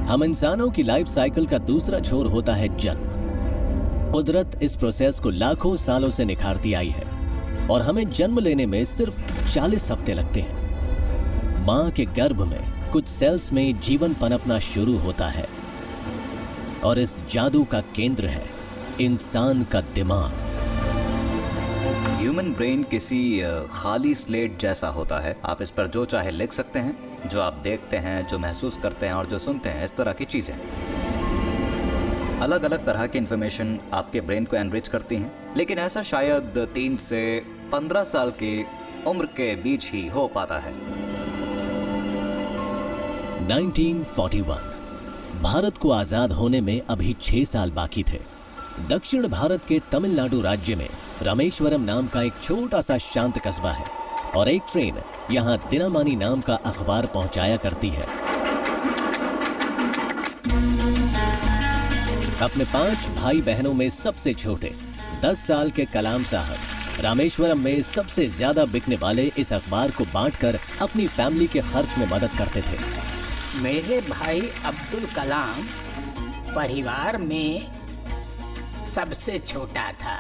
हम इंसानों की लाइफ साइकिल का दूसरा छोर होता है जन्म। कुदरत इस प्रोसेस को लाखों सालों से निखारती आई है और हमें जन्म लेने में सिर्फ 40 हफ्ते लगते हैं। मां के गर्भ में कुछ सेल्स में जीवन पनपना शुरू होता है और इस जादू का केंद्र है इंसान का दिमाग। ह्यूमन ब्रेन किसी खाली स्लेट जैसा होता है। आप इस पर जो चाहे लिख सकते हैं, जो आप देखते हैं, जो महसूस करते हैं और जो सुनते हैं, इस तरह की चीजें। अलग अलग तरह की इंफॉर्मेशन आपके ब्रेन को एनरिच करती हैं, लेकिन ऐसा शायद 3 से 15 साल की उम्र के बीच ही हो पाता है। 1941 भारत को आजाद होने में अभी 6 साल बाकी थे। दक्षिण भारत के तमिलनाडु राज्य में रामेश्वरम नाम का एक छोटा सा शांत कस्बा है और एक ट्रेन यहां दिनमणि नाम का अखबार पहुंचाया करती है। अपने 5 भाई बहनों में सबसे छोटे 10 साल के कलाम साहब रामेश्वरम में सबसे ज्यादा बिकने वाले इस अखबार को बांटकर अपनी फैमिली के खर्च में मदद करते थे। मेरे भाई अब्दुल कलाम परिवार में सबसे छोटा था।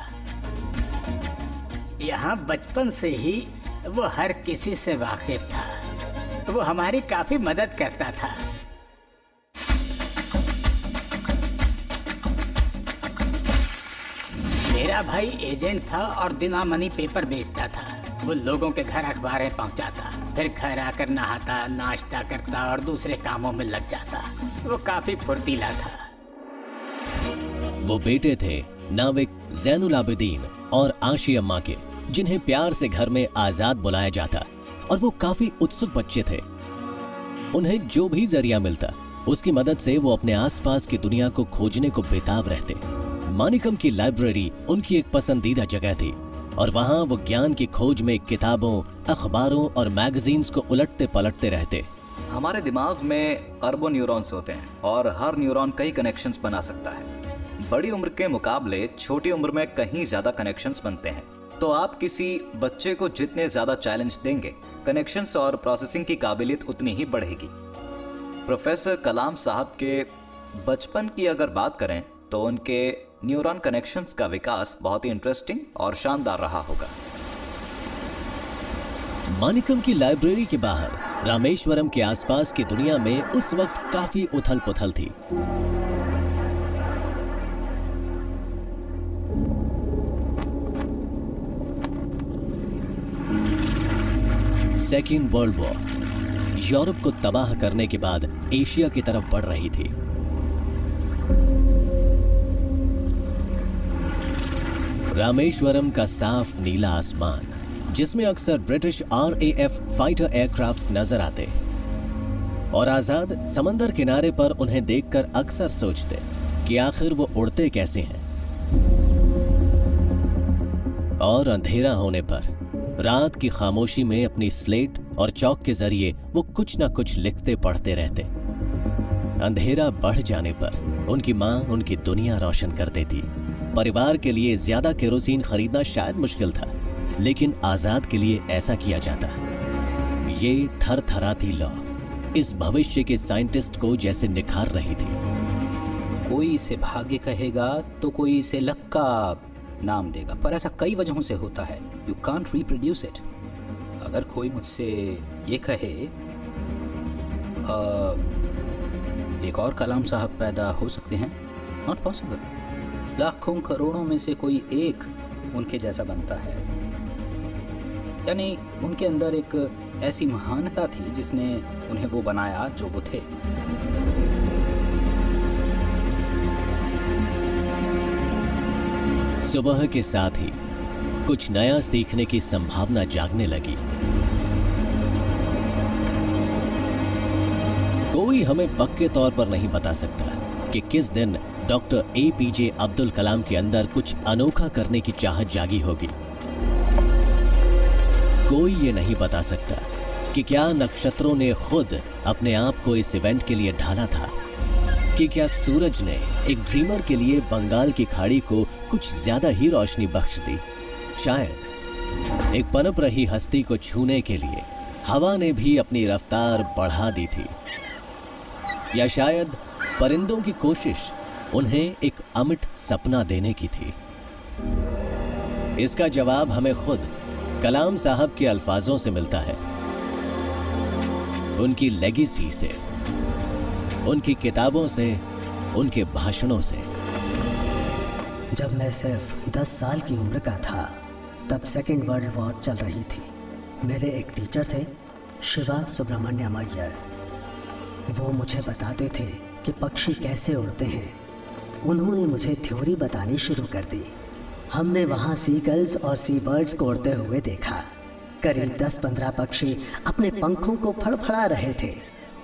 यहाँ बचपन से ही वो हर किसी से वाकिफ था। वो हमारी काफी मदद करता था। मेरा भाई एजेंट था और दिनमणि पेपर बेचता था। वो लोगों के घर अखबारें पहुंचाता, फिर घर आकर नहाता, नाश्ता करता और दूसरे कामों में लग जाता। वो काफी फुर्तीला था। वो बेटे थे नाविक जैनुल आबिदीन और आशी अम्मा के, जिन्हें प्यार से घर में आजाद बुलाया जाता, और वो काफी उत्सुक बच्चे थे। उन्हें जो भी जरिया मिलता उसकी मदद से वो अपने आसपास की दुनिया को खोजने को बेताब रहते। मानिकम की लाइब्रेरी उनकी एक पसंदीदा जगह थी और वहां वो ज्ञान की खोज में किताबों, अखबारों और मैगजीन्स को उलटते पलटते रहते। हमारे दिमाग में अरबों न्यूरॉन्स होते हैं और हर न्यूरॉन कई कनेक्शंस बना सकता है। बड़ी उम्र के मुकाबले छोटी उम्र में कहीं ज्यादा कनेक्शंस बनते हैं। तो आप किसी बच्चे को जितने ज्यादा चैलेंज देंगे, कनेक्शंस और प्रोसेसिंग की काबिलियत उतनी ही बढ़ेगी। प्रोफेसर कलाम साहब के बचपन की अगर बात करें तो उनके न्यूरॉन कनेक्शंस का विकास बहुत ही इंटरेस्टिंग और शानदार रहा होगा। मानिकम की लाइब्रेरी के बाहर रामेश्वरम के आसपास की दुनिया में उस वक्त काफी उथल पुथल थी। सेकेंड वर्ल्ड वॉर यूरोप को तबाह करने के बाद एशिया की तरफ बढ़ रही थी। रामेश्वरम का साफ नीला आसमान, जिसमें अक्सर ब्रिटिश RAF फाइटर एयरक्राफ्ट्स नजर आते, और आजाद समंदर किनारे पर उन्हें देखकर अक्सर सोचते कि आखिर वो उड़ते कैसे हैं। और अंधेरा होने पर रात की खामोशी में अपनी स्लेट और चौक के जरिए वो कुछ ना कुछ लिखते पढ़ते रहते। अंधेरा बढ़ जाने पर उनकी मां उनकी दुनिया रोशन कर देती। परिवार के लिए ज्यादा केरोसिन खरीदना शायद मुश्किल था, लेकिन आजाद के लिए ऐसा किया जाता। ये थरथराती लौ इस भविष्य के साइंटिस्ट को जैसे निखार रही थी। कोई इसे भाग्य कहेगा तो कोई इसे लक का नाम देगा, पर ऐसा कई वजहों से होता है। You can't reproduce it. अगर कोई मुझसे ये कहे एक और कलाम साहब पैदा हो सकते हैं, नॉट पॉसिबल। लाखों करोड़ों में से कोई एक उनके जैसा बनता है। यानी उनके अंदर एक ऐसी महानता थी जिसने उन्हें वो बनाया जो वो थे। सुबह के साथ ही कुछ नया सीखने की संभावना जागने लगी। कोई हमें पक्के तौर पर नहीं बता सकता कि किस दिन डॉक्टर APJ अब्दुल कलाम के अंदर कुछ अनोखा करने की चाहत जागी होगी। कोई ये नहीं बता सकता कि क्या नक्षत्रों ने खुद अपने आप को इस इवेंट के लिए ढाला था, कि क्या सूरज ने एक ड्रीमर के लिए बंगाल की खाड़ी को कुछ ज्यादा ही रोशनी बख्श दी। शायद एक पनप रही हस्ती को छूने के लिए हवा ने भी अपनी रफ्तार बढ़ा दी थी, या शायद परिंदों की कोशिश उन्हें एक अमिट सपना देने की थी। इसका जवाब हमें खुद कलाम साहब के अल्फाजों से मिलता है, उनकी लेगेसी से, उनकी किताबों से, उनके भाषणों से। जब मैं सिर्फ 10 साल की उम्र का था तब सेकेंड वर्ल्ड वॉर चल रही थी। मेरे एक टीचर थे, शिवा सुब्रमण्यम अय्यर। वो मुझे बताते थे कि पक्षी कैसे उड़ते हैं। उन्होंने मुझे थ्योरी बतानी शुरू कर दी। हमने वहाँ सीगल्स और सी बर्ड्स को उड़ते हुए देखा। करीब 10-15 पक्षी अपने पंखों को फड़फड़ा रहे थे।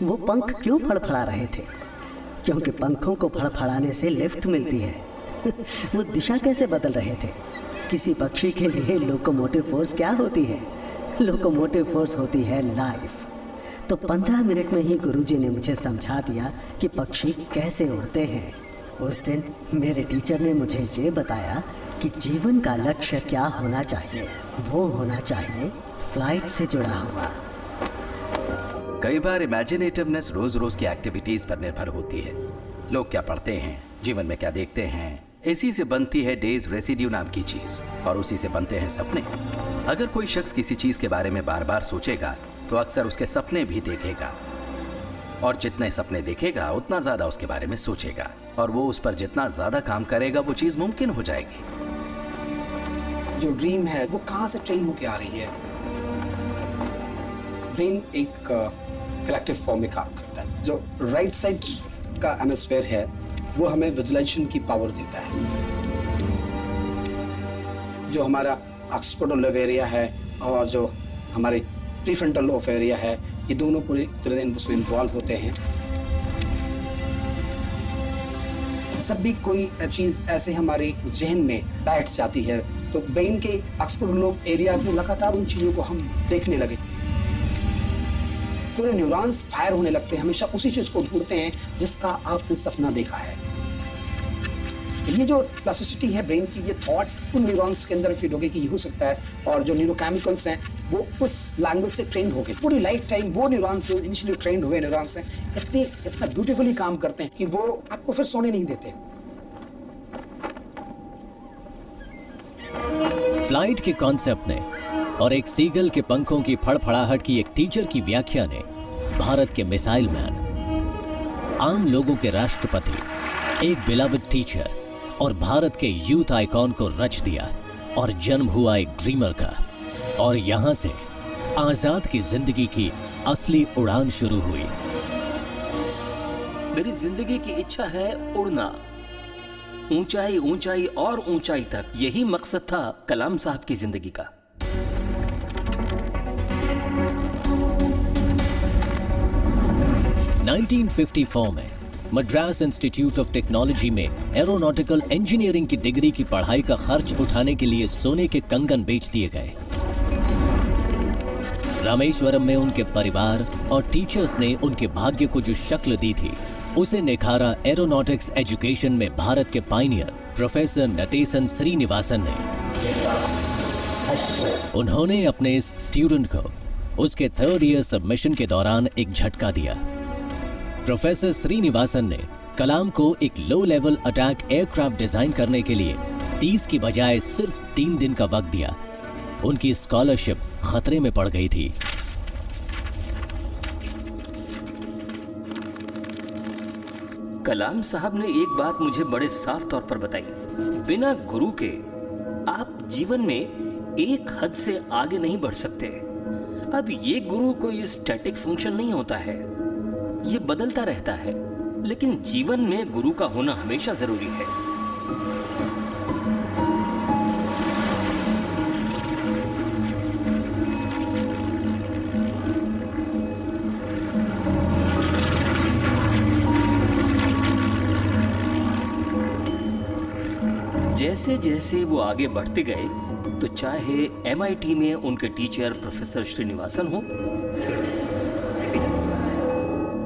वो पंख क्यों फड़फड़ा रहे थे? क्योंकि पंखों को फड़फड़ाने से लिफ्ट मिलती है। वो दिशा कैसे बदल रहे थे? किसी पक्षी के लिए लोकोमोटिव फोर्स क्या होती है? लोकोमोटिव फोर्स होती है लाइफ। तो 15 मिनट में ही गुरुजी ने मुझे समझा दिया कि पक्षी कैसे उड़ते हैं। उस दिन मेरे टीचर ने मुझे ये बताया कि जीवन का लक्ष्य क्या होना चाहिए। वो होना चाहिए फ्लाइट से जुड़ा हुआ। कई बार इमेजिनेटिवनेस रोज रोज की एक्टिविटीज पर निर्भर होती है। लोग क्या पढ़ते हैं, जीवन में क्या देखते हैं, इसी से बनती है डेज रेसिड्यू नाम की चीज, और उसी से बनते हैं सपने। अगर कोई शख्स किसी चीज के बारे में बार बार सोचेगा तो अक्सर उसके सपने भी देखेगा, और जितने सपने देखेगा उतना ज्यादा उसके बारे में सोचेगा, और वो उस पर जितना ज्यादा काम करेगा वो चीज मुमकिन हो जाएगी। जो ड्रीम है वो कहाँ से ट्रेन होके आ रही है? ब्रेन एक कलेक्टिव फॉर्म में काम करता है। जो राइट साइड का हेमिस्फीयर है वो हमें विजुअलाइजेशन की पावर देता है। जो हमारा ऑक्सीपिटल लोब एरिया है और जो हमारे प्रीफ्रंटल लोब एरिया है, ये दोनों पूरी तरह उसमें इन्वॉल्व होते हैं। जब भी कोई चीज़ ऐसे हमारे जहन में बैठ जाती है तो ब्रेन के ऑक्सीपिटल लोब एरियाज में लगातार उन चीज़ों को हम देखने लगे। पूरे न्यूरॉन्स फायर होने लगते हैं, हमेशा उसी चीज़ को ढूंढते हैं जिसका आपने सपना देखा है। ये जो प्लास्टिसिटी है ब्रेन की, ये थॉट उन न्यूरॉन्स के अंदर फिट हो गई कि ये हो सकता है, और जो न्यूरोकेमिकल्स हैं वो उस लैंग्वेज से ट्रेंड हो गए। पूरी लाइफ टाइम वो न्यूरॉन्स जो इनिशियली ट्रेंड हुए न्यूरॉन्स हैं इतना ब्यूटीफुली काम करते हैं कि वो आपको फिर सोने नहीं देते। फ्लाइट के कॉन्सेप्ट ने और एक सीगल के पंखों की फड़फड़ाहट की एक टीचर की व्याख्या ने भारत के मिसाइल मैन, आम लोगों के राष्ट्रपति, एक बिलवड टीचर और भारत के यूथ आइकॉन को रच दिया, और जन्म हुआ एक ड्रीमर का। और यहां से आजाद की जिंदगी की असली उड़ान शुरू हुई। मेरी जिंदगी की इच्छा है उड़ना, ऊंचाई ऊंचाई और ऊंचाई तक। यही मकसद था कलाम साहब की जिंदगी का। (1954) में मद्रास इंस्टीट्यूट ऑफ टेक्नोलॉजी में एरोनॉटिकल इंजीनियरिंग की डिग्री की पढ़ाई का खर्च उठाने के लिए सोने के कंगन बेच दिए गए। रामेश्वरम में उनके परिवार और टीचर्स ने उनके भाग्य को जो शक्ल दी थी उसे निखारा एरोनॉटिक्स एजुकेशन में भारत के पायनियर प्रोफेसर नटेसन श्रीनिवासन ने। उन्होंने अपने इस स्टूडेंट को उसके 3rd ईयर सबमिशन के दौरान एक झटका दिया। प्रोफेसर श्रीनिवासन ने कलाम को एक low level attack aircraft design करने के लिए 30 की बजाय सिर्फ 3 दिन का वक्त दिया। उनकी स्कॉलरशिप खतरे में पड़ गई थी। कलाम साहब ने एक बात मुझे बड़े साफ तौर पर बताई, बिना गुरु के आप जीवन में एक हद से आगे नहीं बढ़ सकते। अब ये गुरु कोई स्टैटिक फंक्शन नहीं होता है, ये बदलता रहता है, लेकिन जीवन में गुरु का होना हमेशा जरूरी है। जैसे जैसे वो आगे बढ़ते गए तो चाहे MIT में उनके टीचर प्रोफेसर श्रीनिवासन हो,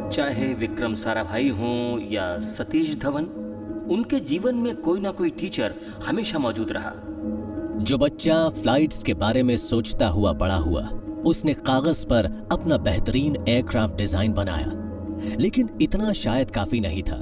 चाहे विक्रम साराभाई हों या सतीश धवन, उनके जीवन में कोई ना कोई टीचर हमेशा मौजूद रहा। जो बच्चा फ्लाइट्स के बारे में सोचता हुआ बड़ा हुआ, उसने कागज पर अपना बेहतरीन एयरक्राफ्ट डिजाइन बनाया, लेकिन इतना शायद काफी नहीं था।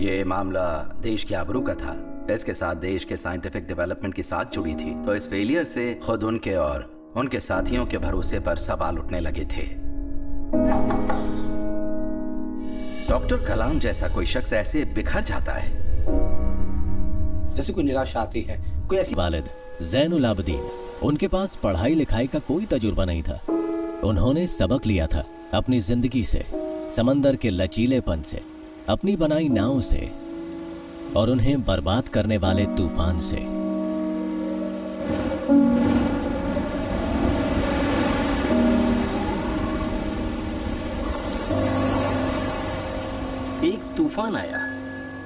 ये मामला देश की आबरू का था, इसके साथ देश के साइंटिफिक डेवलपमेंट की साथ जुड़ी थी। तो इस फेलियर से खुद उनके और उनके साथियों के भरोसे पर सवाल उठने लगे थे। डॉक्टर कलाम जैसा कोई शख्स ऐसे बिखर जाता है। जैसे कोई निराशा आती है, कोई ऐसी वालिद जैनुल आबदीन, उनके पास पढ़ाई लिखाई का कोई तजुर्बा नहीं था। उन्होंने सबक लिया था अपनी जिंदगी से, समंदर के लचीलेपन से, अपनी बनाई नाव से और उन्हें बर्बाद करने वाले तूफान से। एक तूफान आया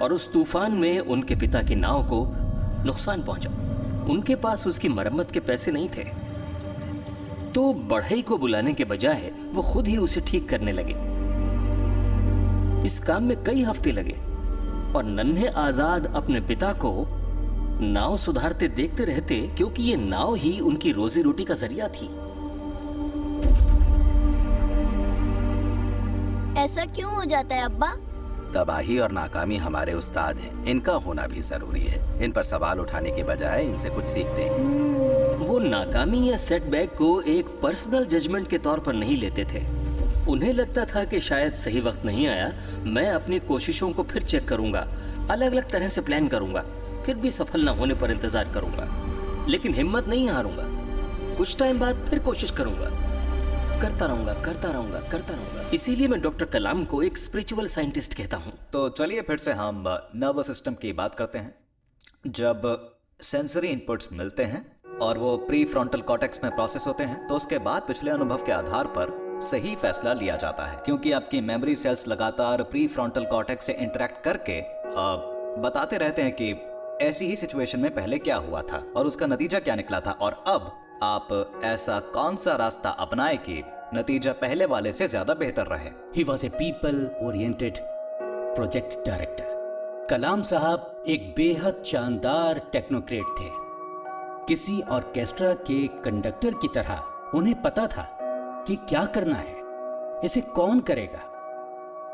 और उस तूफान में उनके पिता की नाव को नुकसान पहुंचा। उनके पास उसकी मरम्मत के पैसे नहीं थे, तो बढ़ई को बुलाने के बजाय वो खुद ही उसे ठीक करने लगे। इस काम में कई हफ्ते लगे और नन्हे आजाद अपने पिता को नाव सुधारते देखते रहते, क्योंकि ये नाव ही उनकी रोजी रोटी का जरिया थी। ऐसा क्यों हो जाता है अब्बा? तबाही और नाकामी हमारे उस्ताद हैं, इनका होना भी जरूरी है। इन पर सवाल उठाने के बजाय इनसे कुछ सीखते हैं। वो नाकामी या सेटबैक को एक पर्सनल जजमेंट के तौर पर नहीं लेते थे। उन्हें लगता था कि शायद सही वक्त नहीं आया, मैं अपनी कोशिशों को फिर चेक करूंगा, अलग अलग तरह से प्लान करूंगा, फिर भी सफल न होने पर इंतजार करूंगा, लेकिन हिम्मत नहीं हारूंगा। कुछ टाइम बाद फिर कोशिश करूंगा, करता रहूंगा। इसीलिए मैं डॉक्टर कलाम को एक स्पिरिचुअल साइंटिस्ट कहता हूँ। तो चलिए फिर से हम नर्वस सिस्टम की बात करते हैं। जब सेंसरी इनपुट्स मिलते हैं और वो प्री फ्रंटल कॉर्टेक्स में प्रोसेस होते हैं, तो उसके बाद पिछले अनुभव के आधार पर सही फैसला लिया जाता है, क्योंकि आपकी मेमोरी सेल्स लगातार प्री फ्रंटल कॉर्टेक्स से इंटरेक्ट करके बताते रहते हैं कि ऐसी ही सिचुएशन में पहले क्या हुआ था और उसका नतीजा क्या निकला था, और अब आप ऐसा कौन सा रास्ता अपनाए कि नतीजा पहले वाले से ज्यादा बेहतर रहे। He was a people oriented project director. Kalam साहब एक बेहद शानदार टेक्नोक्रेट थे। किसी ऑर्केस्ट्रा के कंडक्टर की तरह उन्हें पता था कि क्या करना है, इसे कौन करेगा।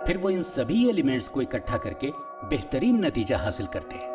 फिर वो इन सभी एलिमेंट्स को इकट्ठा करके बेहतरीन नतीजा हासिल करते हैं।